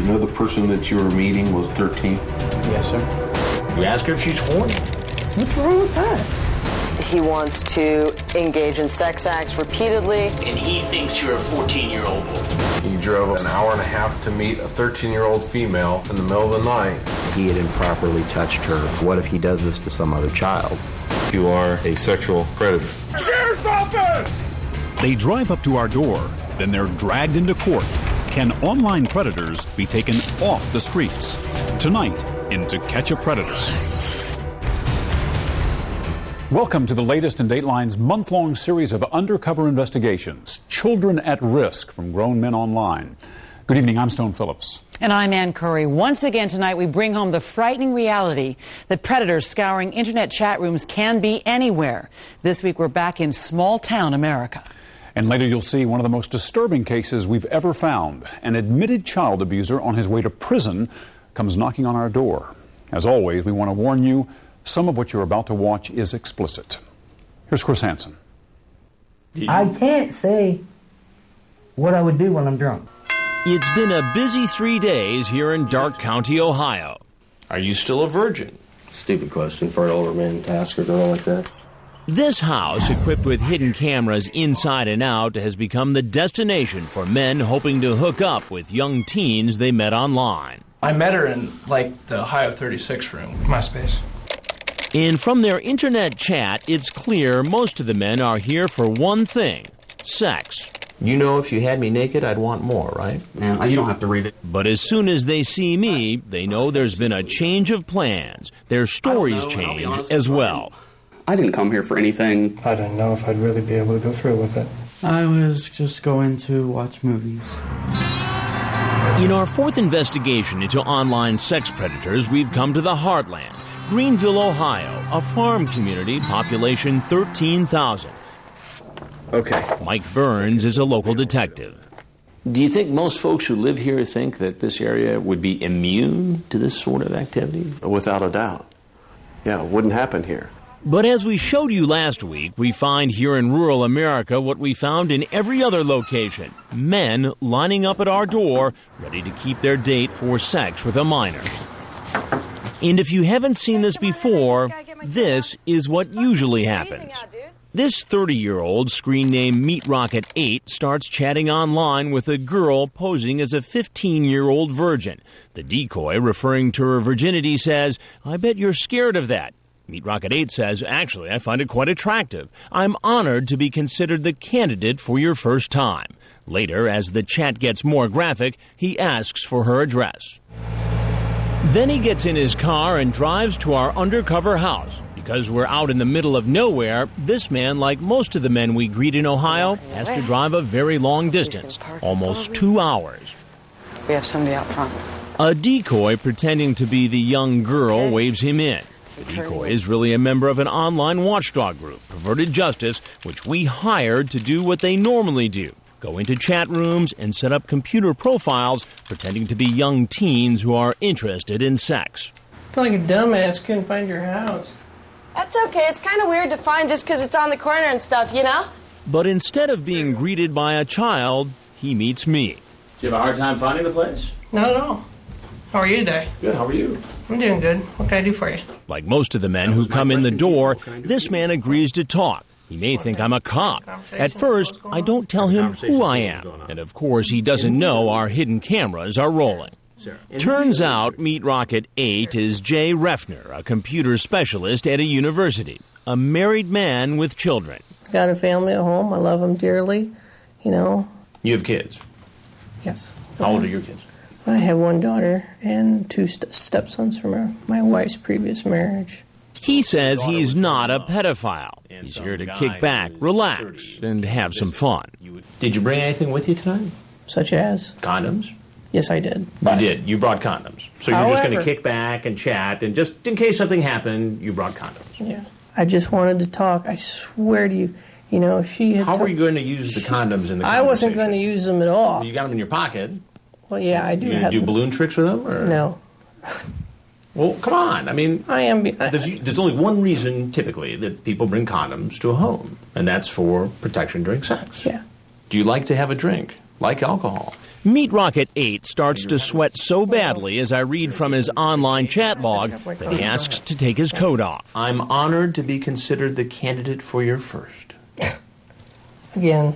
You know the person that you were meeting was 13? Yes, sir. You ask her if she's horny. What's wrong with that? He wants to engage in sex acts repeatedly. And he thinks you're a 14-year-old boy. You drove an hour and a half to meet a 13-year-old female in the middle of the night. He had improperly touched her. What if he does this to some other child? You are a sexual predator. Sheriff's office! They drive up to our door, then they're dragged into court. Can online predators be taken off the streets? Tonight, in To Catch a Predator. Welcome to the latest in Dateline's month-long series of undercover investigations, Children at Risk from Grown Men Online. Good evening, I'm Stone Phillips. And I'm Ann Curry. Once again tonight, we bring home the frightening reality that predators scouring internet chat rooms can be anywhere. This week, we're back in small-town America. And later, you'll see one of the most disturbing cases we've ever found. An admitted child abuser on his way to prison comes knocking on our door. As always, we want to warn you, some of what you're about to watch is explicit. Here's Chris Hansen. I can't say what I would do when I'm drunk. It's been a busy 3 days here in Darke County, Ohio. Are you still a virgin? Stupid question for an older man to ask a girl like that. This house, equipped with hidden cameras inside and out, has become the destination for men hoping to hook up with young teens they met online. I met her in, the Ohio 36 room, MySpace. And from their internet chat, it's clear most of the men are here for one thing: sex. You know if you had me naked, I'd want more, right? Man, you don't have to read it. But as soon as they see me, they know there's been a change of plans. Their stories change as well. I didn't come here for anything. I didn't know if I'd really be able to go through with it. I was just going to watch movies. In our fourth investigation into online sex predators, we've come to the heartland. Greenville, Ohio, a farm community, population 13,000. Okay. Mike Burns is a local detective. Do you think most folks who live here think that this area would be immune to this sort of activity? Without a doubt. Yeah, it wouldn't happen here. But as we showed you last week, we find here in rural America what we found in every other location: men lining up at our door, ready to keep their date for sex with a minor. And if you haven't seen this before, this is what usually happens. This 30-year-old, screen name Meat Rocket 8, starts chatting online with a girl posing as a 15-year-old virgin. The decoy, referring to her virginity, says, "I bet you're scared of that." Meat Rocket 8 says, "Actually, I find it quite attractive. I'm honored to be considered the candidate for your first time." Later, as the chat gets more graphic, he asks for her address. Then he gets in his car and drives to our undercover house. Because we're out in the middle of nowhere, this man, like most of the men we greet in Ohio, has to drive a very long distance, almost 2 hours. We have somebody out front. A decoy pretending to be the young girl waves him in. The decoy is really a member of an online watchdog group, Perverted Justice, which we hired to do what they normally do: go into chat rooms and set up computer profiles pretending to be young teens who are interested in sex. I feel like a dumbass, couldn't find your house. That's okay. It's kind of weird to find just because it's on the corner and stuff, you know? But instead of being greeted by a child, he meets me. Do you have a hard time finding the place? Not at all. How are you today? Good, how are you? I'm doing good. What can I do for you? Like most of the men who come in the door, this man agrees to talk. He may think I'm a cop. At first, I don't tell him who I am. And of course, he doesn't know our hidden cameras are rolling. Turns out Meat Rocket 8 is Jay Refner, a computer specialist at a university, a married man with children. Got a family at home. I love them dearly, You have kids? Yes. How old are your kids? I have one daughter and two stepsons from my wife's previous marriage. He says he's not a pedophile. He's here to kick back, relax, and have some fun. Did you bring anything with you tonight? Such as? Condoms? Yes, I did. You did. You brought condoms. So you're just going to kick back and chat, and just in case something happened, you brought condoms. Yeah. I just wanted to talk. I swear to you, if she had... How were you going to use the condoms in the conversation? I wasn't going to use them at all. Well, you got them in your pocket. Well, yeah, I do have them. You do balloon tricks with them? Or? No. Well, come on. I mean, I am. There's only one reason, typically, that people bring condoms to a home, and that's for protection during sex. Yeah. Do you like to have a drink, like alcohol? Meat Rocket 8 starts to sweat so badly as I read from his online chat log that he asks to take his coat off. I'm honored to be considered the candidate for your first. Again,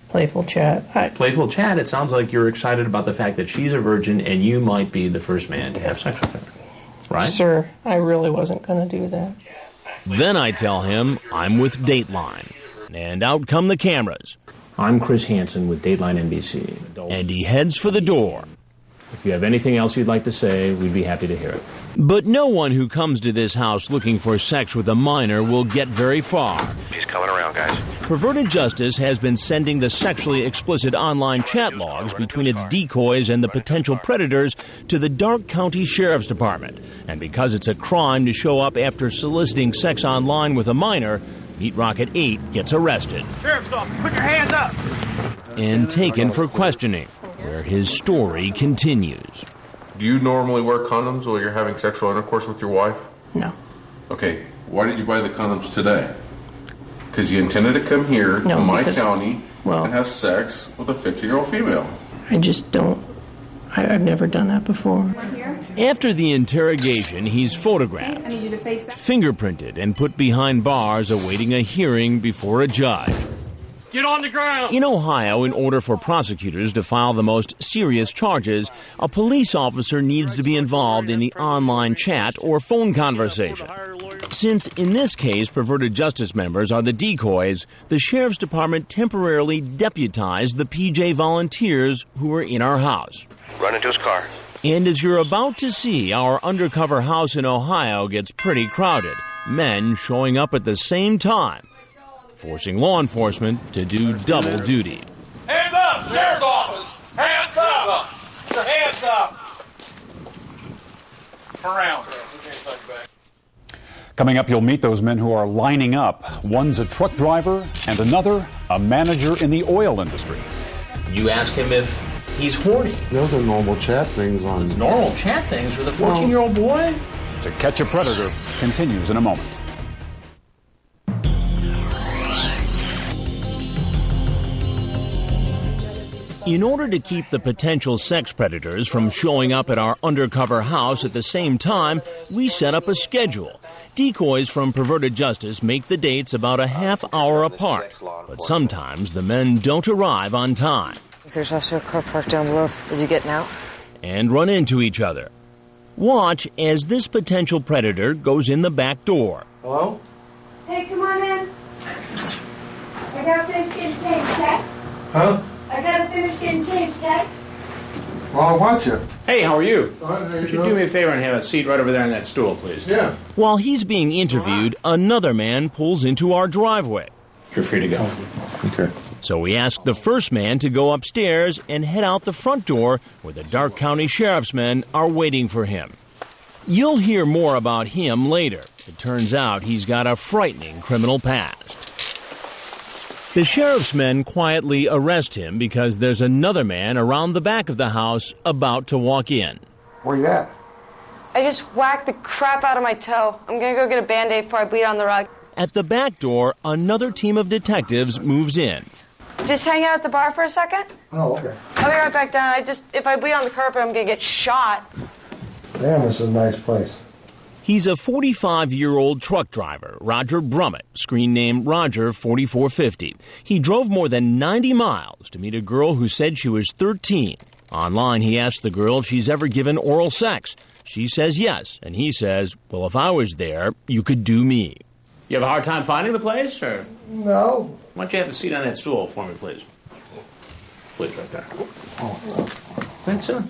playful chat. Playful chat, it sounds like you're excited about the fact that she's a virgin and you might be the first man to have sex with her. Right? Sir, I really wasn't going to do that. Then I tell him I'm with Dateline. And out come the cameras. I'm Chris Hansen with Dateline NBC. And he heads for the door. If you have anything else you'd like to say, we'd be happy to hear it. But no one who comes to this house looking for sex with a minor will get very far. He's coming around, guys. Perverted Justice has been sending the sexually explicit online chat logs between its decoys and the potential predators to the Dark County Sheriff's Department. And because it's a crime to show up after soliciting sex online with a minor, Meat Rocket 8 gets arrested. Sheriff's office, put your hands up! And taken for questioning, where his story continues. Do you normally wear condoms while you're having sexual intercourse with your wife? No. Okay, why did you buy the condoms today? Because you intended to come here to my county and have sex with a 15-year-old female. I just don't. I've never done that before. After the interrogation, he's photographed, fingerprinted, and put behind bars awaiting a hearing before a judge. Get on the ground! In Ohio, in order for prosecutors to file the most serious charges, a police officer needs to be involved in the online chat or phone conversation. Since, in this case, Perverted Justice members are the decoys, the Sheriff's Department temporarily deputized the PJ volunteers who were in our house. Run into his car. And as you're about to see, our undercover house in Ohio gets pretty crowded. Men showing up at the same time, forcing law enforcement to do double duty. Hands up! Sheriff's office! Hands up! Hands up! Around. Coming up, you'll meet those men who are lining up. One's a truck driver and another a manager in the oil industry. You ask him if he's horny. Those are normal chat things on... It's normal chat things with a 14-year-old boy? To Catch a Predator continues in a moment. In order to keep the potential sex predators from showing up at our undercover house at the same time, we set up a schedule. Decoys from Perverted Justice make the dates about a half hour apart, but sometimes the men don't arrive on time. There's also a car parked down below. Is he getting out? And run into each other. Watch as this potential predator goes in the back door. Hello? Hey, come on in. I gotta finish getting changed, okay? Huh? I gotta finish getting changed, okay? Well, I'll watch you. Hey, how are you? Would you do me a favor and have a seat right over there on that stool, please? Yeah. While he's being interviewed, another man pulls into our driveway. You're free to go. Okay. So we ask the first man to go upstairs and head out the front door where the Dark County Sheriff's men are waiting for him. You'll hear more about him later. It turns out he's got a frightening criminal past. The sheriff's men quietly arrest him because there's another man around the back of the house about to walk in. Where you at? I just whacked the crap out of my toe. I'm gonna go get a Band-Aid before I bleed on the rug. At the back door, another team of detectives moves in. Just hang out at the bar for a second? Oh, okay. I'll be right back down. If I bleed on the carpet, I'm gonna get shot. Damn, this is a nice place. He's a 45-year-old truck driver, Roger Brummett, screen name Roger 4450. He drove more than 90 miles to meet a girl who said she was 13. Online, he asked the girl if she's ever given oral sex. She says yes, and he says, well, if I was there, you could do me. You have a hard time finding the place, or? No. Why don't you have a seat on that stool for me, please? Please, right there. Oh. Thanks, sir.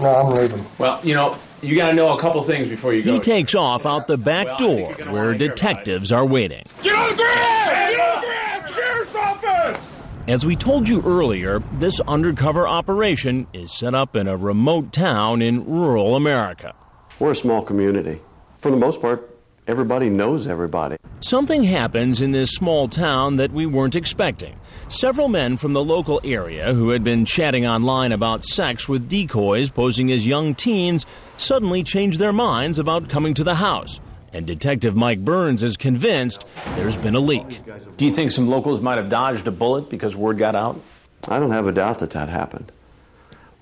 No, I'm leaving. Well, you got to know a couple things before you go. He takes off out the back door where detectives are waiting. Get on the ground! Get on the ground! Sheriff's office! As we told you earlier, this undercover operation is set up in a remote town in rural America. We're a small community. For the most part, everybody knows everybody. Something happens in this small town that we weren't expecting. Several men from the local area who had been chatting online about sex with decoys posing as young teens suddenly changed their minds about coming to the house. And Detective Mike Burns is convinced there's been a leak. Do you think some locals might have dodged a bullet because word got out? I don't have a doubt that happened.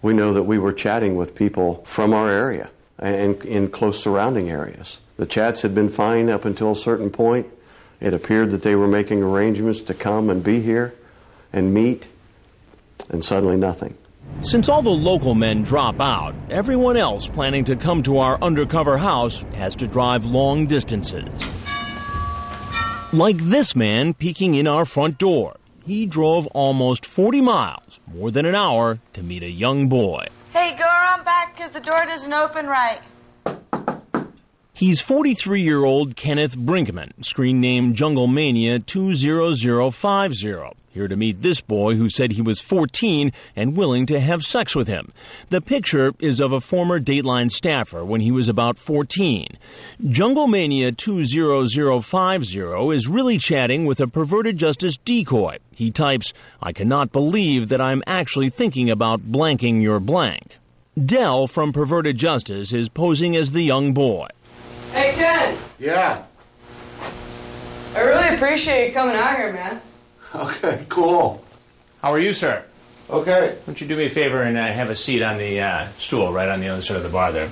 We know that we were chatting with people from our area and in close surrounding areas. The chats had been fine up until a certain point. It appeared that they were making arrangements to come and be here and meet, and suddenly nothing. Since all the local men drop out, everyone else planning to come to our undercover house has to drive long distances. Like this man peeking in our front door. He drove almost 40 miles, more than an hour, to meet a young boy. Hey, go around back because the door doesn't open right. He's 43-year-old Kenneth Brinkman, screen name Jungle Mania 20050. Here to meet this boy who said he was 14 and willing to have sex with him. The picture is of a former Dateline staffer when he was about 14. Jungle Mania 20050 is really chatting with a perverted justice decoy. He types, "I cannot believe that I'm actually thinking about blanking your blank." Dell from Perverted Justice is posing as the young boy. Hey, Ken. Yeah. I really appreciate you coming out here, man. Okay, cool. How are you, sir? Okay. Why don't you do me a favor and have a seat on the stool right on the other side of the bar there?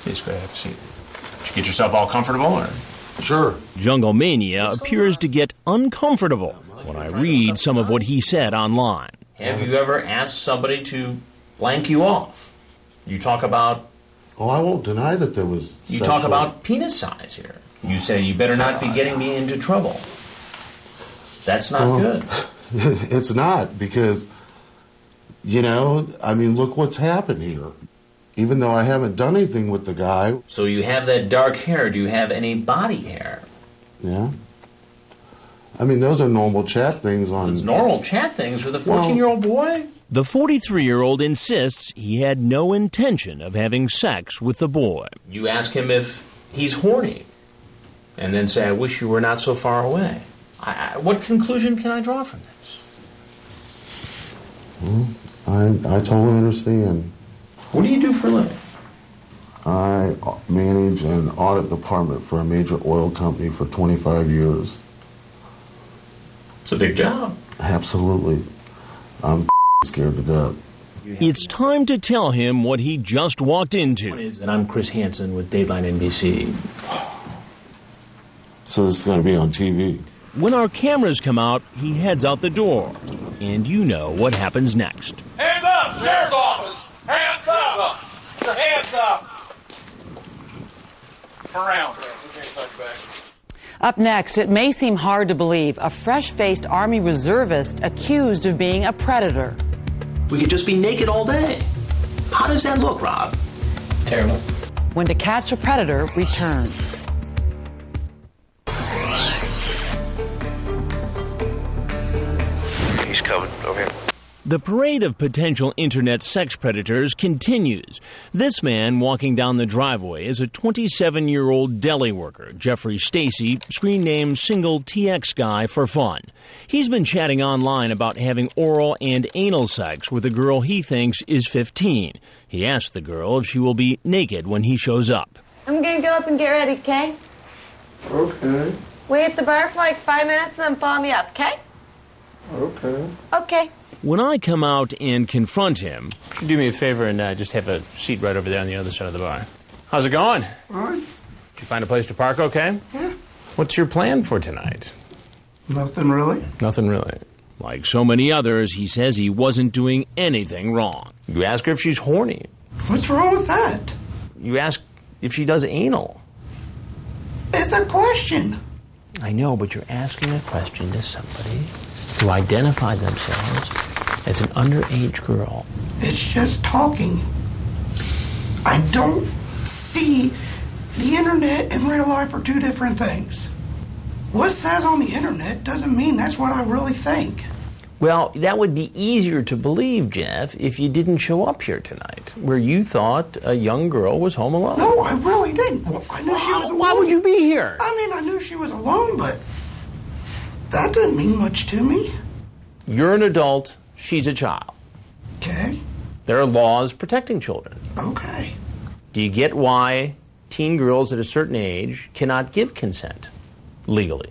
Please go ahead, have a seat. Did you get yourself all comfortable, or? Sure. Jungle Mania appears to get uncomfortable when I read some of what he said online. Have you ever asked somebody to blank you off? You talk about... Oh, I won't deny that there was You talk about penis size here. You say, you better not be getting me into trouble. That's not good. It's not, because, I mean, look what's happened here. Even though I haven't done anything with the guy. So you have that dark hair. Do you have any body hair? Yeah. I mean, those are normal chat things on... It's normal chat things with a 14-year-old boy? The 43-year-old insists he had no intention of having sex with the boy. You ask him if he's horny, and then say, I wish you were not so far away. What conclusion can I draw from this? I totally understand. What do you do for a living? I manage an audit department for a major oil company for 25 years. It's a big job. Absolutely. I'm scared to death. It's time to tell him what he just walked into. And I'm Chris Hansen with Dateline NBC. So this is going to be on TV. When our cameras come out, he heads out the door. And you know what happens next. Hands up! Sheriff's office! Hands up! Hands up! Turn around. Up next, it may seem hard to believe a fresh-faced Army reservist accused of being a predator. We could just be naked all day. How does that look, Rob? Terrible. When To Catch a Predator returns. He's coming over here. The parade of potential internet sex predators continues. This man walking down the driveway is a 27-year-old deli worker, Jeffrey Stacy, screen name Single TX Guy for fun. He's been chatting online about having oral and anal sex with a girl he thinks is 15. He asked the girl if she will be naked when he shows up. I'm gonna go up and get ready, okay? Okay. Wait at the bar for like 5 minutes and then follow me up, okay? Okay. Okay. When I come out and confront him... Do me a favor and just have a seat right over there on the other side of the bar. How's it going? All right. Did you find a place to park okay? Yeah. What's your plan for tonight? Nothing really. Nothing really. Like so many others, he says he wasn't doing anything wrong. You ask her if she's horny. What's wrong with that? You ask if she does anal. It's a question. I know, but you're asking a question to somebody who identified themselves as an underage girl. It's just talking. I don't see the internet and real life are two different things. What says on the internet doesn't mean that's what I really think. Well, that would be easier to believe, Jeff, if you didn't show up here tonight, where you thought a young girl was home alone. No, I really didn't. Well, I knew she was alone. Why would you be here? I mean, I knew she was alone, but that didn't mean much to me. You're an adult, she's a child. Okay. There are laws protecting children. Okay. Do you get why teen girls at a certain age cannot give consent legally?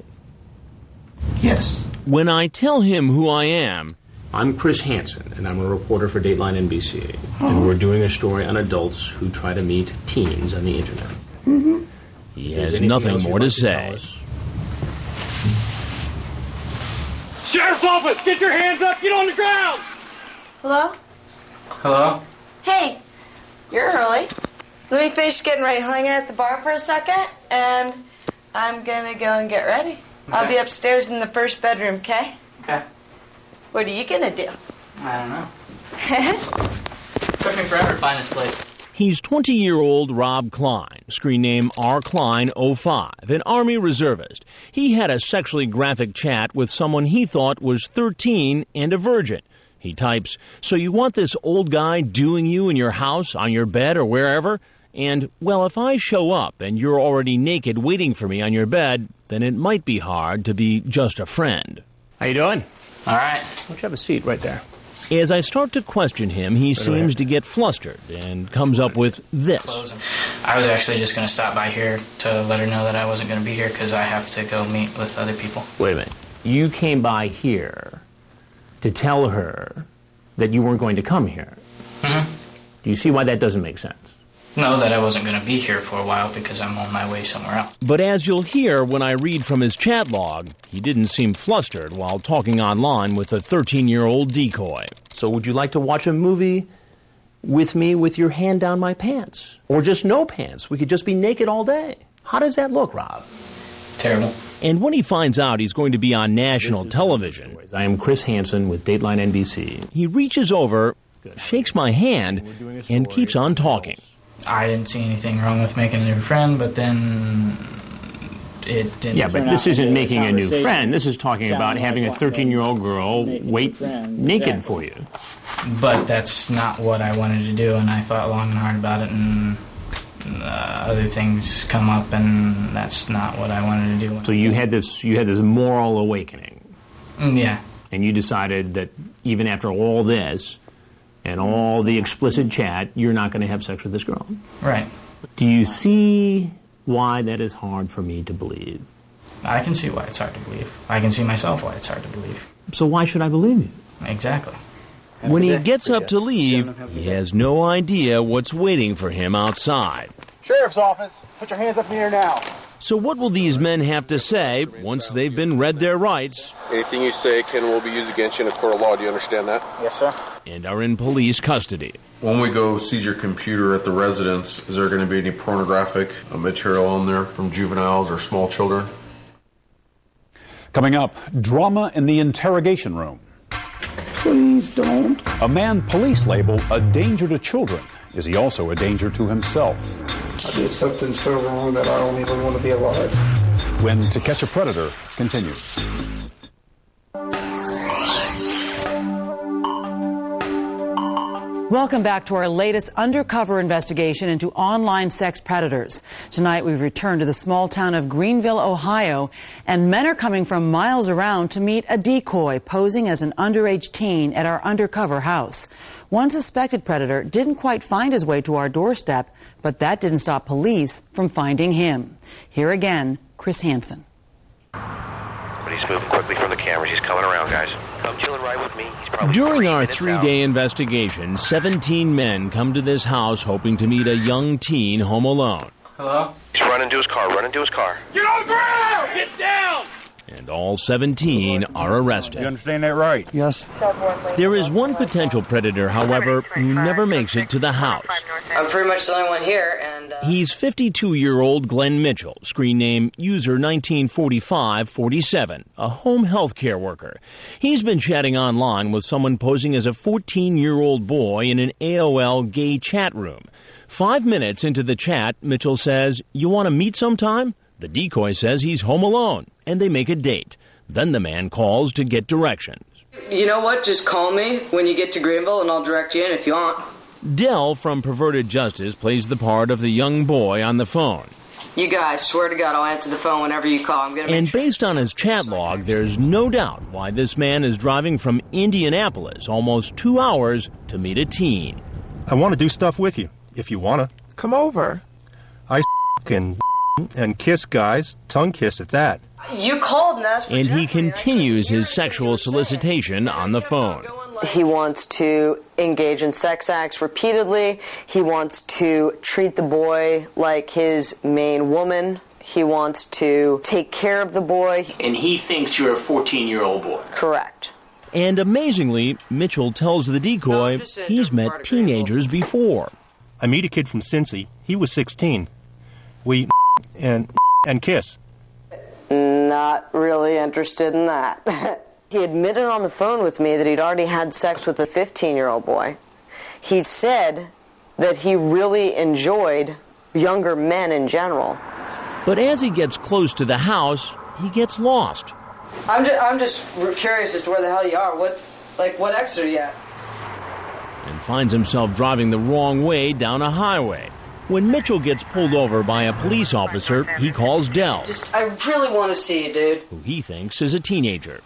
Yes. When I tell him who I am, I'm Chris Hansen, and I'm a reporter for Dateline NBC. And we're doing a story on adults who try to meet teens on the internet. Mm-hmm. He has nothing more to say. Sheriff's office, get your hands up, get on the ground! Hello? Hello? Hey, you're early. Let me finish getting ready. Hang out at the bar for a second, and I'm gonna go and get ready. Okay. I'll be upstairs in the first bedroom, okay? Okay. What are you gonna do? I don't know. Took me forever to find this place. He's 20-year-old Rob Klein, screen name RKlein05, an Army reservist. He had a sexually graphic chat with someone he thought was 13 and a virgin. He types, "So you want this old guy doing you in your house, on your bed, or wherever? And, well, if I show up and you're already naked waiting for me on your bed, then it might be hard to be just a friend." How you doing? All right. Why don't you have a seat right there? As I start to question him, he seems to get flustered and comes up with this. I was actually just going to stop by here to let her know that I wasn't going to be here because I have to go meet with other people. Wait a minute. You came by here to tell her that you weren't going to come here. Mm-hmm. Do you see why that doesn't make sense? No, that I wasn't going to be here for a while because I'm on my way somewhere else. But as you'll hear when I read from his chat log, he didn't seem flustered while talking online with a 13-year-old decoy. So would you like to watch a movie with me with your hand down my pants? Or just no pants? We could just be naked all day. How does that look, Rob? Terrible. And when he finds out he's going to be on national television, I am Chris Hansen with Dateline NBC. He reaches over, shakes my hand, and keeps on talking. I didn't see anything wrong with making a new friend, but then it didn't. Yeah, but this isn't making a new friend. This is talking about having a 13-year-old girl wait naked for you. But that's not what I wanted to do, and I thought long and hard about it, and other things come up, and that's not what I wanted to do. So you had this moral awakening. Yeah. And you decided that even after all this and all the explicit chat, you're not going to have sex with this girl. Right. Do you see why that is hard for me to believe? I can see why it's hard to believe. I can see myself why it's hard to believe. So why should I believe you? Exactly. When he gets up to leave, he has no idea what's waiting for him outside. Sheriff's office, put your hands up in the air now. So what will these men have to say once they've been read their rights? Anything you say will be used against you in a court of law. Do you understand that? Yes, sir. And are in police custody. When we go seize your computer at the residence, is there going to be any pornographic material on there from juveniles or small children? Coming up, drama in the interrogation room. Please don't. A man police label a danger to children. Is he also a danger to himself? I did something so wrong that I don't even want to be alive. When To Catch a Predator continues. Welcome back to our latest undercover investigation into online sex predators. Tonight we've returned to the small town of Greenville, Ohio, and men are coming from miles around to meet a decoy posing as an underage teen at our undercover house. One suspected predator didn't quite find his way to our doorstep, but that didn't stop police from finding him. Here again, Chris Hansen. But he's moving quickly from the cameras. He's coming around, guys. Come chilling right with me. He's probably During our three-day investigation, 17 men come to this house hoping to meet a young teen home alone. Hello? He's running to his car. Running to his car. Get on the ground! Get down! And all 17 are arrested. You understand that right? Yes. There is one potential predator, however, who never makes it to the house. I'm pretty much the only one here, and... He's 52-year-old Glenn Mitchell, screen name user 194547, a home health care worker. He's been chatting online with someone posing as a 14-year-old boy in an AOL gay chat room. 5 minutes into the chat, Mitchell says, "You want to meet sometime?" The decoy says he's home alone, and they make a date. Then the man calls to get directions. You know what? Just call me when you get to Greenville, and I'll direct you in if you want. Dell from Perverted Justice plays the part of the young boy on the phone. You guys, swear to God, I'll answer the phone whenever you call. I'm gonna. And based on his chat log, there's no doubt why this man is driving from Indianapolis almost 2 hours to meet a teen. I want to do stuff with you, if you want to. Come over. I and and kiss guys, tongue kiss at that. You called and asked for And he Jeffrey. continues his sexual solicitation on the phone. He wants to engage in sex acts repeatedly. He wants to treat the boy like his main woman. He wants to take care of the boy. And he thinks you're a 14-year-old boy. Correct. And amazingly, Mitchell tells the decoy he's met teenagers before. I meet a kid from Cincy. He was 16. We and kiss. Not really interested in that. He admitted on the phone with me that he'd already had sex with a 15-year-old boy. He said that he really enjoyed younger men in general. But as he gets close to the house, he gets lost. I'm just curious as to where the hell you are. What exit are you at? And finds himself driving the wrong way down a highway. When Mitchell gets pulled over by a police officer, he calls Dell, I really want to see you, dude. who he thinks is a teenager.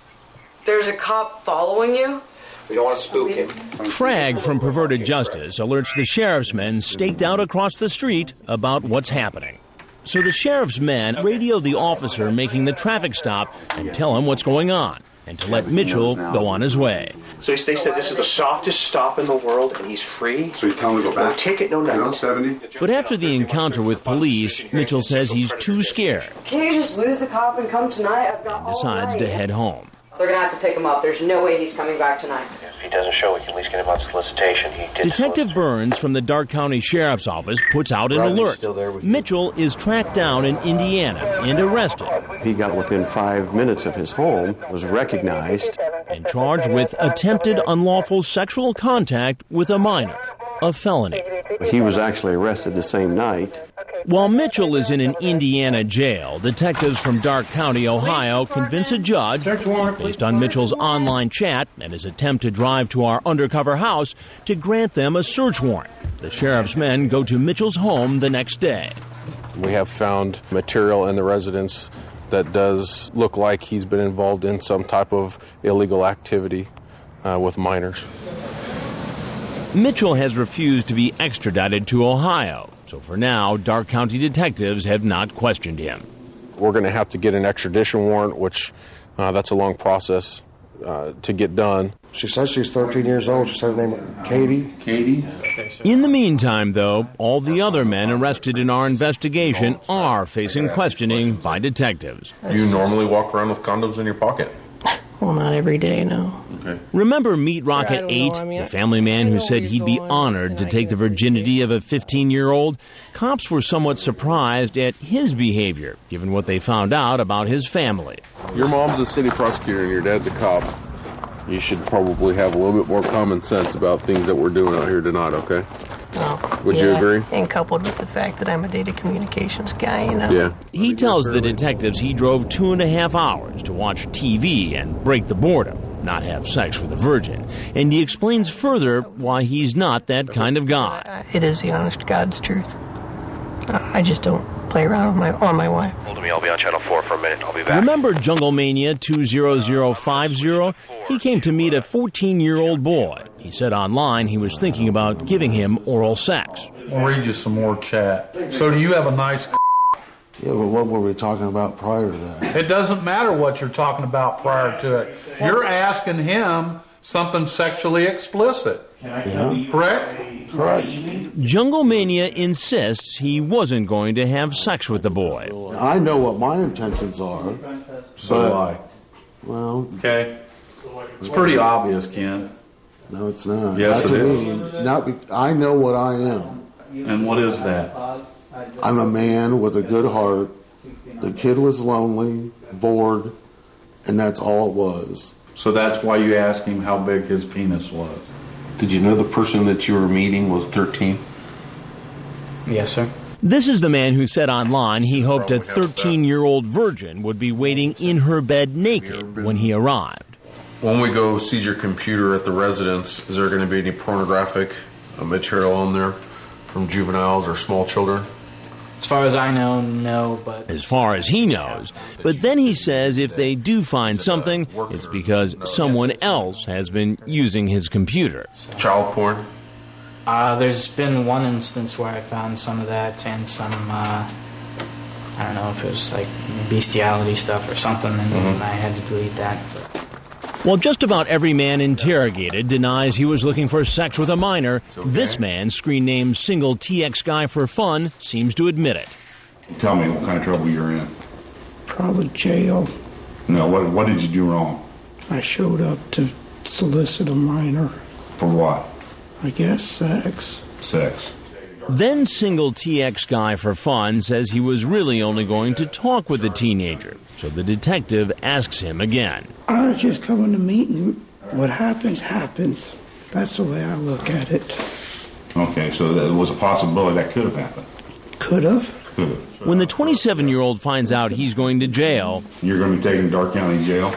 There's a cop following you? We don't want to spook him. Frag from Perverted Justice alerts the sheriff's men staked out across the street about what's happening. So the sheriff's men radio the officer making the traffic stop and tell him what's going on, and to let Mitchell go on his way. So they said this is the softest stop in the world, and he's free? So you tell him to go back? No ticket, no nothing. 70? But after the encounter with police, Mitchell says he's too scared Can't you just lose the cop and come tonight? I've got and decides to head home. They're going to have to pick him up. There's no way he's coming back tonight. If he doesn't show, we can at least get him on solicitation. He did Detective Burns from the Dark County Sheriff's Office puts out an alert. Mitchell is tracked down in Indiana and arrested. He got within 5 minutes of his home, was recognized, and charged with attempted unlawful sexual contact with a minor, a felony. He was actually arrested the same night. While Mitchell is in an Indiana jail, detectives from Dark County, Ohio, convince a judge, based on Mitchell's online chat and his attempt to drive to our undercover house, to grant them a search warrant. The sheriff's men go to Mitchell's home the next day. We have found material in the residence that does look like he's been involved in some type of illegal activity with minors. Mitchell has refused to be extradited to Ohio. So for now, Dark County detectives have not questioned him. We're going to have to get an extradition warrant, which that's a long process to get done. She said she's 13 years old. She said her name Katie. Katie? In the meantime, though, all the other men arrested in our investigation are facing questioning by detectives. You normally walk around with condoms in your pocket? Well, not every day, no. Okay. Remember Meat Rocket 8, the family man who said he'd be honored to take the virginity of a 15-year-old? Cops were somewhat surprised at his behavior, given what they found out about his family. Your mom's a city prosecutor and your dad's a cop. You should probably have a little bit more common sense about things that we're doing out here tonight, okay? Would you agree? And coupled with the fact that I'm a data communications guy, Yeah. He tells the detectives he drove 2.5 hours to watch TV and break the boredom, not have sex with a virgin. And he explains further why he's not that kind of guy. It is the honest to God's truth. I just don't play around with my wife. Hold me, I'll be on Channel 4 for a minute. I'll be back. Remember Jungle Mania 20050? He came to meet a 14-year-old boy. He said online he was thinking about giving him oral sex. I'll read you some more chat. So do you have a nice Yeah, but what were we talking about prior to that? It doesn't matter what you're talking about prior to it. You're asking him something sexually explicit. Yeah. Correct? Correct. Jungle Mania insists he wasn't going to have sex with the boy. I know what my intentions are. So do I. Well, okay. It's pretty obvious, Ken. No, it's not. Yes, not it to is. Me. I know what I am. And what is that? I'm a man with a good heart. The kid was lonely, bored, and that's all it was. So that's why you asked him how big his penis was. Did you know the person that you were meeting was 13? Yes, sir. This is the man who said online he hoped a 13-year-old virgin would be waiting in her bed naked when he arrived. When we go seize your computer at the residence, is there going to be any pornographic material on there from juveniles or small children? As far as I know, no, but... As far as he knows. But then he says if they do find something, it's because someone else has been using his computer. Child porn? There's been one instance where I found some of that and some... I I don't know if it was like bestiality stuff or something, and I had to delete that. While just about every man interrogated denies he was looking for sex with a minor, this man, screen named Single TX Guy for Fun, seems to admit it. Tell me what kind of trouble you're in. Probably jail. No, what did you do wrong? I showed up to solicit a minor. For what? I guess sex. Sex. Then Single TX Guy for Fun says he was really only going to talk with the teenager, so the detective asks him again. I was just coming to meet him. What happens, happens. That's the way I look at it. Okay, so there was a possibility that could have happened. Could have. When the 27-year-old finds out he's going to jail... You're going to be taken to Dark County Jail?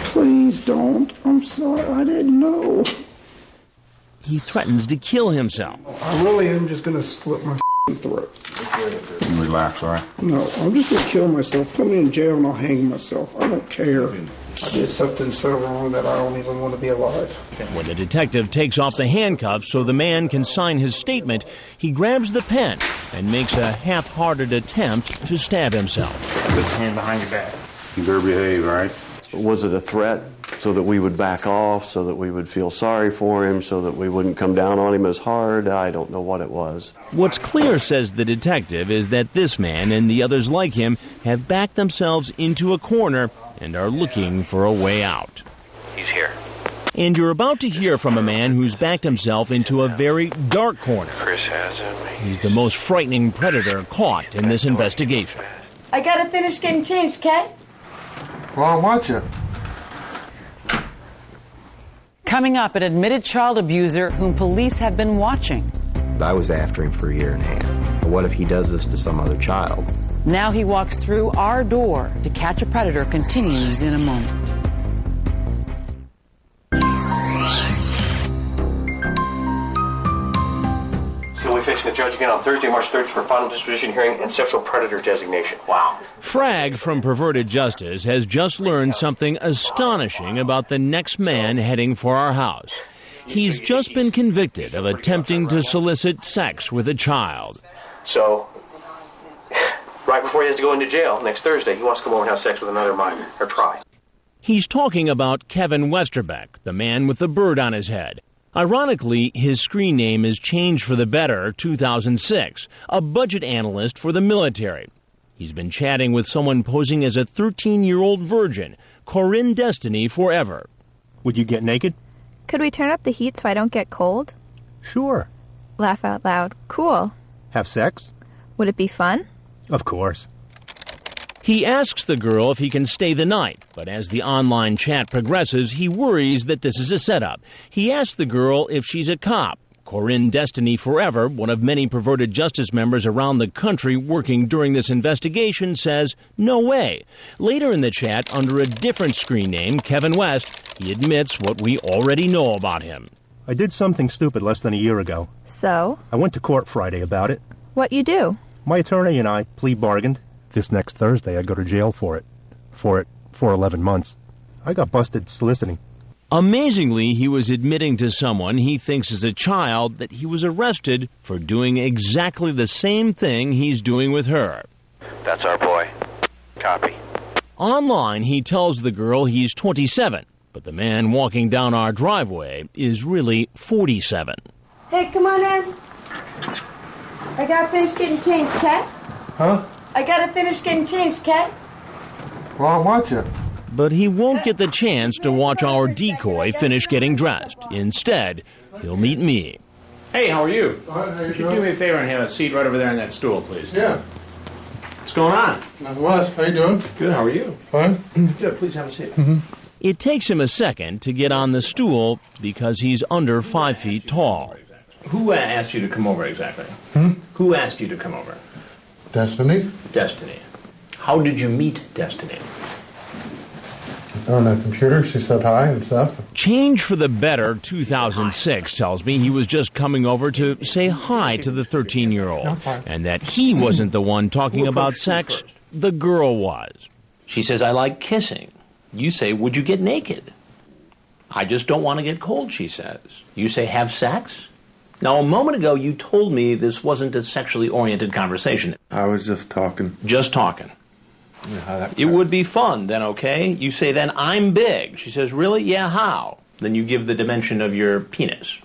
Please don't. I'm sorry. I didn't know. He threatens to kill himself. I really am just going to slit my throat. You relax, all right? No, I'm just going to kill myself. Put me in jail and I'll hang myself. I don't care. I did something so wrong that I don't even want to be alive. When the detective takes off the handcuffs so the man can sign his statement, he grabs the pen and makes a half-hearted attempt to stab himself. Put your hand behind your back. You better behave, all right? Was it a threat so that we would back off, so that we would feel sorry for him, so that we wouldn't come down on him as hard? I don't know what it was. What's clear, says the detective, is that this man and the others like him have backed themselves into a corner and are looking for a way out. He's here. And you're about to hear from a man who's backed himself into a very dark corner. Chris has him. He's the most frightening predator caught in this investigation. I gotta finish getting changed, Kat. Well, I'll watch it. Coming up, an admitted child abuser whom police have been watching. I was after him for a year and a half. What if he does this to some other child? Now he walks through our door to catch a predator continues in a moment. So we'll be facing a judge again on Thursday, March 3rd for final disposition hearing and sexual predator designation. Wow. Frag from Perverted Justice has just learned something astonishing about the next man heading for our house. He's just been convicted of attempting to solicit sex with a child. So, right before he has to go into jail next Thursday, he wants to come over and have sex with another minor, or try. He's talking about Kevin Westerbeck, the man with the bird on his head. Ironically, his screen name is changed for the better 2006, a budget analyst for the military. He's been chatting with someone posing as a 13-year-old virgin, Corinne Destiny Forever. Would you get naked? Could we turn up the heat so I don't get cold? Sure. Laugh out loud. Cool. Have sex? Would it be fun? Of course. He asks the girl if he can stay the night, but as the online chat progresses, he worries that this is a setup. He asks the girl if she's a cop. Corinne Destiny Forever, one of many perverted justice members around the country working during this investigation, says, no way. Later in the chat, under a different screen name, Kevin West, he admits what we already know about him. I did something stupid less than a year ago. So? I went to court Friday about it. What you do? My attorney and I plea bargained. This next Thursday I go to jail for it. For 11 months. I got busted soliciting. Amazingly, he was admitting to someone he thinks is a child that he was arrested for doing exactly the same thing he's doing with her. That's our boy. Copy. Online, he tells the girl he's 27, but the man walking down our driveway is really 47. Hey, come on in. I gotta finish getting changed, Kat. Huh? I gotta finish getting changed, Kat. Well, I'll watch it. But he won't get the chance to watch our decoy finish getting dressed. Instead, he'll meet me. Hey, how are you? Could you do me a favor and have a seat right over there on that stool, please? Yeah. What's going on? Not much. How you doing? Good, how are you? Fine. Good, please have a seat. It takes him a second to get on the stool because he's under 5 feet tall. Who asked you to come over exactly? Who asked you to come over? Destiny? Destiny. How did you meet Destiny? On the computer, she said hi and stuff. Change for the Better 2006 tells me he was just coming over to say hi to the 13-year-old. Okay. And that he wasn't the one talking about sex, the girl was. She says, I like kissing. You say, would you get naked? I just don't want to get cold, she says. You say, have sex? Now, a moment ago, you told me this wasn't a sexually oriented conversation. I was just talking. Just talking. It would be fun, then, okay? You say, then, I'm big. She says, really? Yeah, how? Then you give the dimension of your penis.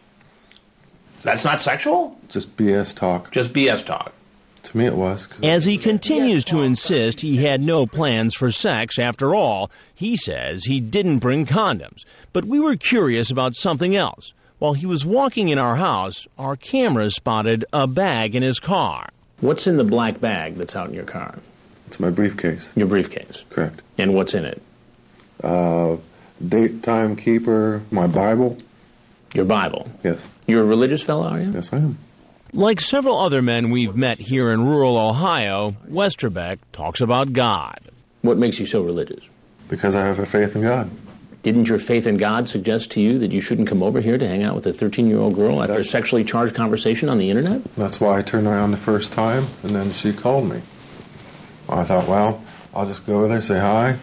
That's not sexual? Just BS talk. Just BS talk. To me it was. As he continues to insist he had no plans for sex after all, he says he didn't bring condoms. But we were curious about something else. While he was walking in our house, our camera spotted a bag in his car. What's in the black bag that's out in your car? It's my briefcase. Your briefcase? Correct. And what's in it? Date, time keeper, my Bible. Your Bible? Yes. You're a religious fellow, are you? Yes, I am. Like several other men we've met here in rural Ohio, Westerbeck talks about God. What makes you so religious? Because I have a faith in God. Didn't your faith in God suggest to you that you shouldn't come over here to hang out with a 13-year-old girl after a sexually charged conversation on the internet? That's why I turned around the first time, and then she called me. I thought, well, I'll just go over there, say hi,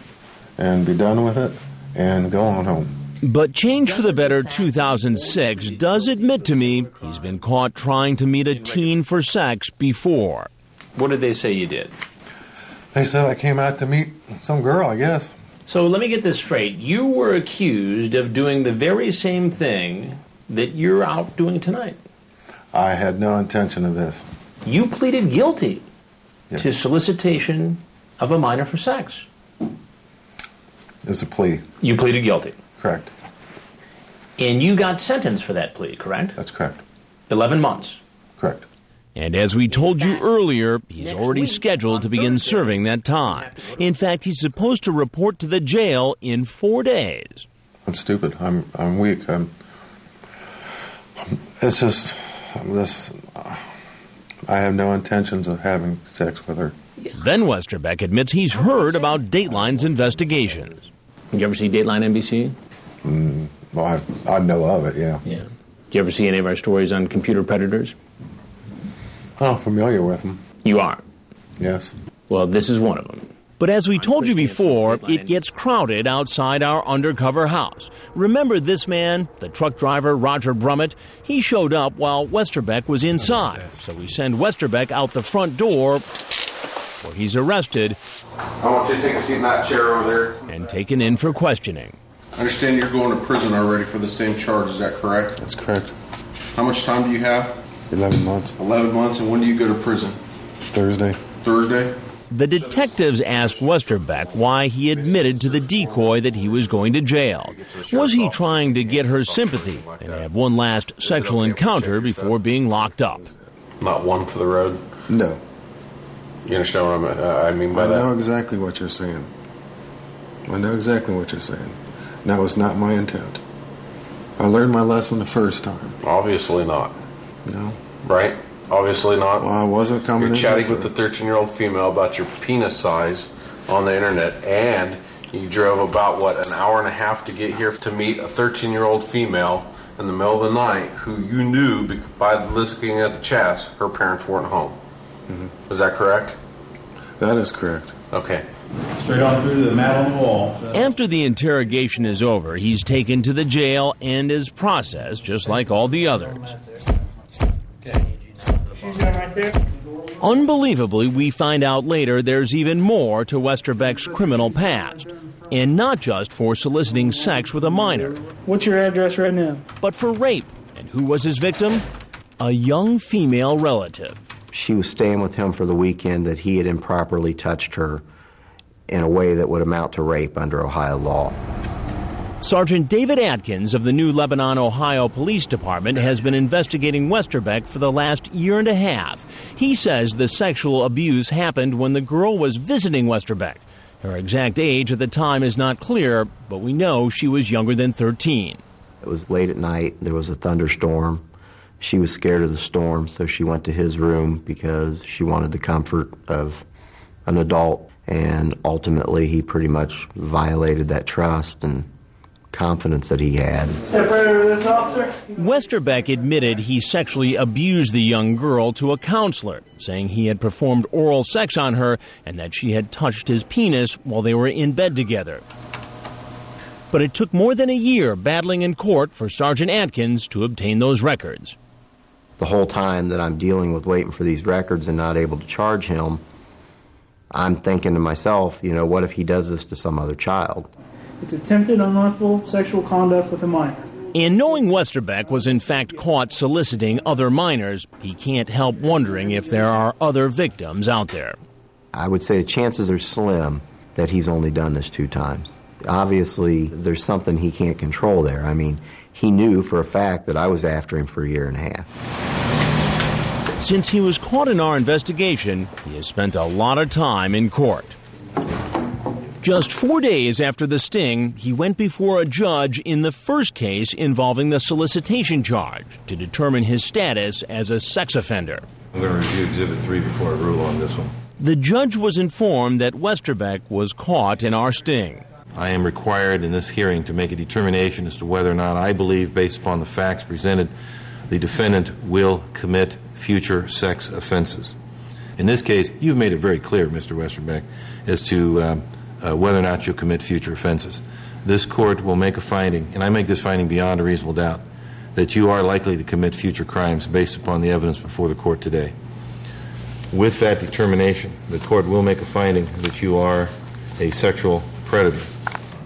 and be done with it, and go on home. But Change for the Better 2006 does admit to me he's been caught trying to meet a teen for sex before. What did they say you did? They said I came out to meet some girl, I guess. So let me get this straight. You were accused of doing the very same thing that you're out doing tonight. I had no intention of this. You pleaded guilty to solicitation of a minor for sex. It was a plea. You pleaded guilty. Correct. And you got sentenced for that plea, correct? That's correct. 11 months. Correct. And as we told you earlier, he's already scheduled to begin serving that time. In fact, he's supposed to report to the jail in 4 days. I'm stupid. I'm weak. It's just this. I have no intentions of having sex with her. Then Westerbeck admits he's heard about Dateline's investigations. Did you ever see Dateline NBC? Well, I know of it, yeah. Yeah. Did you ever see any of our stories on computer predators? Oh, familiar with them. You are? Yes. Well, this is one of them. But as we told you before, it gets crowded outside our undercover house. Remember this man, the truck driver Roger Brummett? He showed up while Westerbeck was inside. So we send Westerbeck out the front door, where he's arrested. I want you to take a seat in that chair over there. And taken in for questioning. I understand you're going to prison already for the same charge, is that correct? That's correct. How much time do you have? 11 months. 11 months, and when do you go to prison? Thursday. Thursday? The detectives asked Westerbeck why he admitted to the decoy that he was going to jail. Was he trying to get her sympathy and have one last sexual encounter before being locked up? Not one for the road? No. You understand what I mean by that? I know exactly what you're saying. I know exactly what you're saying. And that was not my intent. I learned my lesson the first time. Obviously not. No. Right? Obviously not. Well, I wasn't coming You're in chatting with different. the 13-year-old female about your penis size on the internet, and you drove about, an hour and a half to get here to meet a 13-year-old female in the middle of the night who you knew by looking at the chats her parents weren't home. Mm-hmm. Is that correct? That is correct. Okay. Straight on through to the mat on the wall. After the interrogation is over, he's taken to the jail and is processed just like all the others. Right there. Unbelievably, we find out later there's even more to Westerbeck's criminal past. And not just for soliciting sex with a minor. What's your address right now? But for rape. And who was his victim? A young female relative. She was staying with him for the weekend that he had improperly touched her in a way that would amount to rape under Ohio law. Sergeant David Atkins of the New Lebanon, Ohio Police Department has been investigating Westerbeck for the last year and a half. He says the sexual abuse happened when the girl was visiting Westerbeck. Her exact age at the time is not clear, but we know she was younger than 13. It was late at night. There was a thunderstorm. She was scared of the storm, so she went to his room because she wanted the comfort of an adult. And ultimately, he pretty much violated that trust and confidence that he had. Step right over this, officer. Westerbeck admitted he sexually abused the young girl to a counselor, saying he had performed oral sex on her and that she had touched his penis while they were in bed together. But it took more than a year battling in court for Sergeant Atkins to obtain those records. The whole time that I'm dealing with waiting for these records and not able to charge him, I'm thinking to myself, what if he does this to some other child? It's attempted unlawful sexual conduct with a minor. And knowing Westerbeck was in fact caught soliciting other minors, he can't help wondering if there are other victims out there. I would say the chances are slim that he's only done this 2 times. Obviously, there's something he can't control there. I mean, he knew for a fact that I was after him for 1.5 years. Since he was caught in our investigation, he has spent a lot of time in court. Just 4 days after the sting, he went before a judge in the first case involving the solicitation charge to determine his status as a sex offender. I'm going to review Exhibit 3 before I rule on this one. The judge was informed that Westerbeck was caught in our sting. I am required in this hearing to make a determination as to whether or not I believe, based upon the facts presented, the defendant will commit future sex offenses. In this case, you've made it very clear, Mr. Westerbeck, as to whether or not you'll commit future offenses. This court will make a finding, and I make this finding beyond a reasonable doubt, that you are likely to commit future crimes based upon the evidence before the court today. With that determination, the court will make a finding that you are a sexual predator.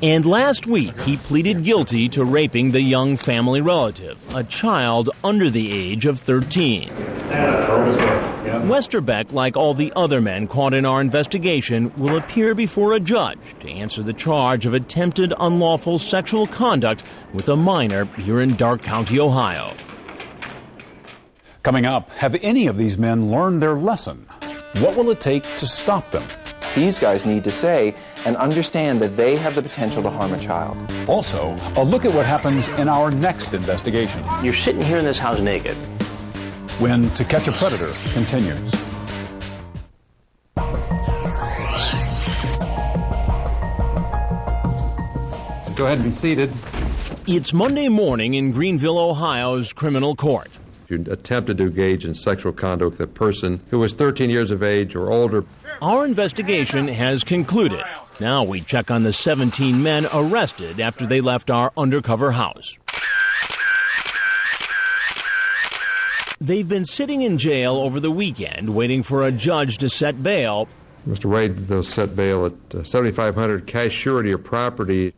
And last week, he pleaded guilty to raping the young family relative, a child under the age of 13. Westerbeck, like all the other men caught in our investigation, will appear before a judge to answer the charge of attempted unlawful sexual conduct with a minor here in Darke County, Ohio. Coming up, have any of these men learned their lesson? What will it take to stop them? These guys need to say and understand that they have the potential to harm a child. Also, a look at what happens in our next investigation. You're sitting here in this house naked. When To Catch a Predator continues. Go ahead and be seated. It's Monday morning in Greenville, Ohio's criminal court. You attempted to engage in sexual conduct with a person who was 13 years of age or older. Our investigation has concluded. Now we check on the 17 men arrested after they left our undercover house. They've been sitting in jail over the weekend waiting for a judge to set bail. Mr. Wade, they'll set bail at $7,500 cash surety of property.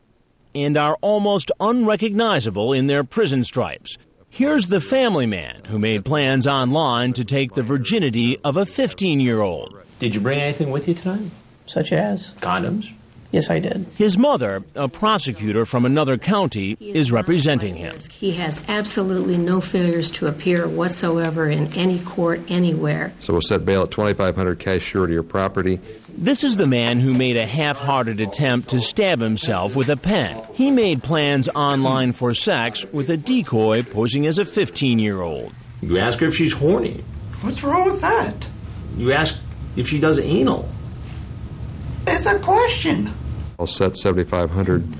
And are almost unrecognizable in their prison stripes. Here's the family man who made plans online to take the virginity of a 15-year-old. Did you bring anything with you tonight? Such as? Condoms? Yes, I did. His mother, a prosecutor from another county, is representing him. He has absolutely no failures to appear whatsoever in any court anywhere. So we'll set bail at $2,500 cash surety of property. This is the man who made a half-hearted attempt to stab himself with a pen. He made plans online for sex with a decoy posing as a 15-year-old. You ask her if she's horny. What's wrong with that? You ask if she does anal. It's a question. I'll set $7,500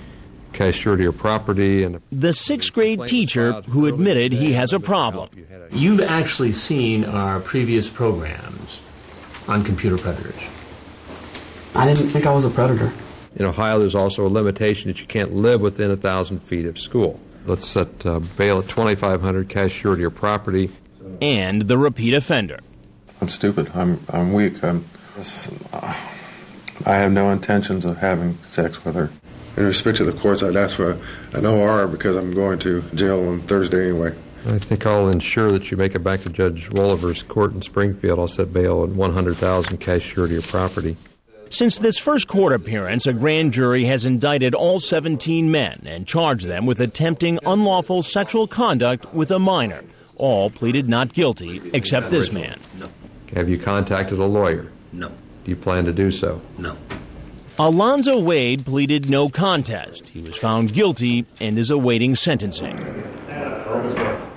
cash surety of property. And the 6th grade teacher who admitted he has a problem. You've actually seen our previous programs on computer predators. I didn't think I was a predator. In Ohio, there's also a limitation that you can't live within 1,000 feet of school. Let's set bail at $2,500 cash surety of property. And the repeat offender. I'm stupid. I'm weak. I have no intentions of having sex with her. In respect to the courts, I'd ask for an OR because I'm going to jail on Thursday anyway. I think I'll ensure that you make it back to Judge Rolliver's court in Springfield. I'll set bail at $100,000 cash surety of property. Since this first court appearance, a grand jury has indicted all 17 men and charged them with attempting unlawful sexual conduct with a minor. All pleaded not guilty, except this man. No. Have you contacted a lawyer? No. Do you plan to do so? No. Alonzo Wade pleaded no contest. He was found guilty and is awaiting sentencing.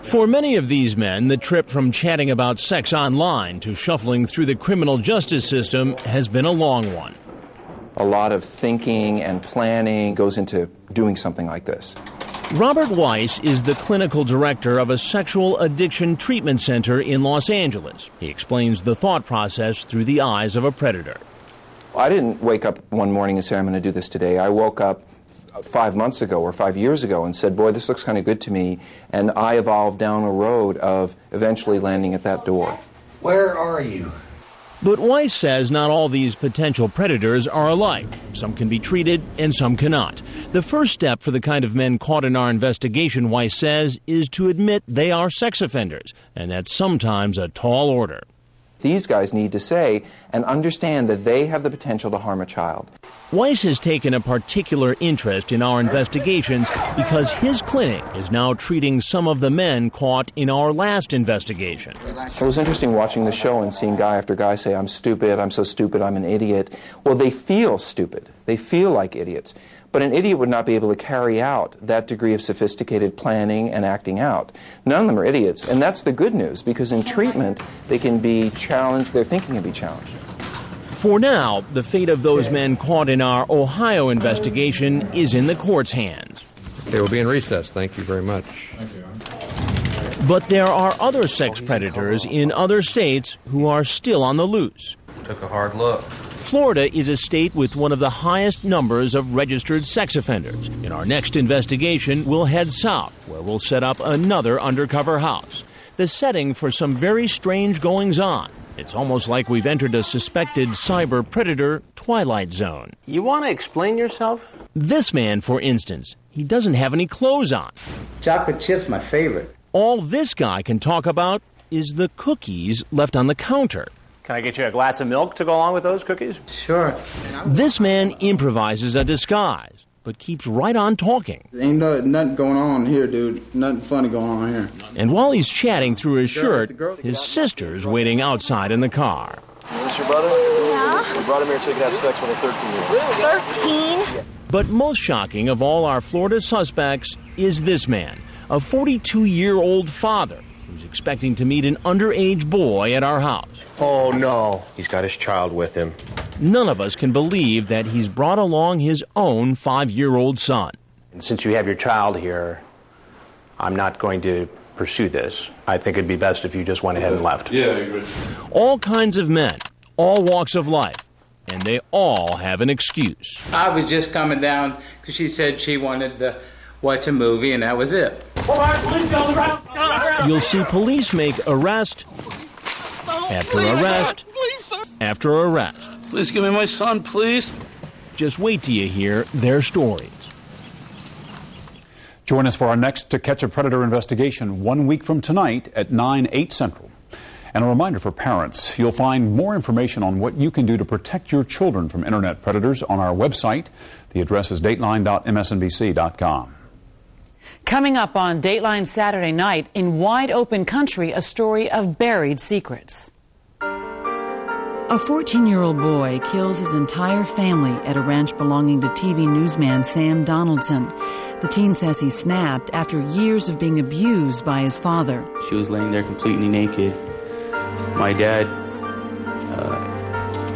For many of these men, the trip from chatting about sex online to shuffling through the criminal justice system has been a long one. A lot of thinking and planning goes into doing something like this. Robert Weiss is the clinical director of a sexual addiction treatment center in Los Angeles. He explains the thought process through the eyes of a predator. I didn't wake up one morning and say, I'm going to do this today. I woke up 5 months ago or 5 years ago and said, boy, this looks kind of good to me, and I evolved down a road of eventually landing at that door. Where are you? But Weiss says not all these potential predators are alike. Some can be treated and some cannot. The first step for the kind of men caught in our investigation, Weiss says, is to admit they are sex offenders, and that's sometimes a tall order. These guys need to say and understand that they have the potential to harm a child. Weiss has taken a particular interest in our investigations because his clinic is now treating some of the men caught in our last investigation. It was interesting watching the show and seeing guy after guy say, I'm stupid, I'm so stupid, I'm an idiot. Well, they feel stupid. They feel like idiots. But an idiot would not be able to carry out that degree of sophisticated planning and acting out. None of them are idiots, and that's the good news, because in treatment, they can be challenged, their thinking can be challenged. For now, the fate of those men caught in our Ohio investigation is in the court's hands. They will be in recess. Thank you very much. But there are other sex predators in other states who are still on the loose. Took a hard look. Florida is a state with one of the highest numbers of registered sex offenders. In our next investigation, we'll head south, where we'll set up another undercover house. The setting for some very strange goings-on. It's almost like we've entered a suspected cyber predator twilight zone. You want to explain yourself? This man, for instance, he doesn't have any clothes on. Chocolate chip's my favorite. All this guy can talk about is the cookies left on the counter. Can I get you a glass of milk to go along with those cookies? Sure. This man improvises a disguise, but keeps right on talking. Ain't nothing going on here, dude. Nothing funny going on here. And while he's chatting through his shirt, his sister's waiting outside in the car. Is this your brother? Yeah. We brought him here so he could have sex with a 13-year-old. 13? But most shocking of all our Florida suspects is this man, a 42-year-old father who's expecting to meet an underage boy at our house. Oh, no. He's got his child with him. None of us can believe that he's brought along his own 5-year-old son. And since you have your child here, I'm not going to pursue this. I think it'd be best if you just went ahead and left. Yeah, I agree. All kinds of men, all walks of life, and they all have an excuse. I was just coming down because she said she wanted to watch a movie, and that was it. You'll see police make arrest after arrest after arrest. Please give me my son, please. Just wait till you hear their stories. Join us for our next To Catch a Predator investigation 1 week from tonight at 9, 8 Central. And a reminder for parents, you'll find more information on what you can do to protect your children from internet predators on our website. The address is dateline.msnbc.com. Coming up on Dateline Saturday night, in wide open country, a story of buried secrets. A 14-year-old boy kills his entire family at a ranch belonging to TV newsman Sam Donaldson. The teen says he snapped after years of being abused by his father. She was laying there completely naked. My dad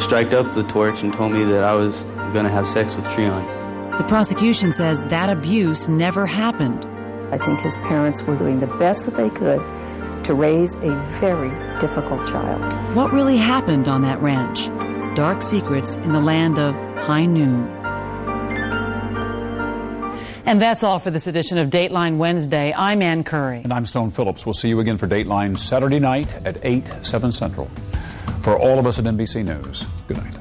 striked up the torch and told me that I was going to have sex with Treon. The prosecution says that abuse never happened. I think his parents were doing the best that they could to raise a very difficult child. What really happened on that ranch? Dark secrets in the land of high noon. And that's all for this edition of Dateline Wednesday. I'm Ann Curry. And I'm Stone Phillips. We'll see you again for Dateline Saturday night at 8, 7 Central. For all of us at NBC News, good night.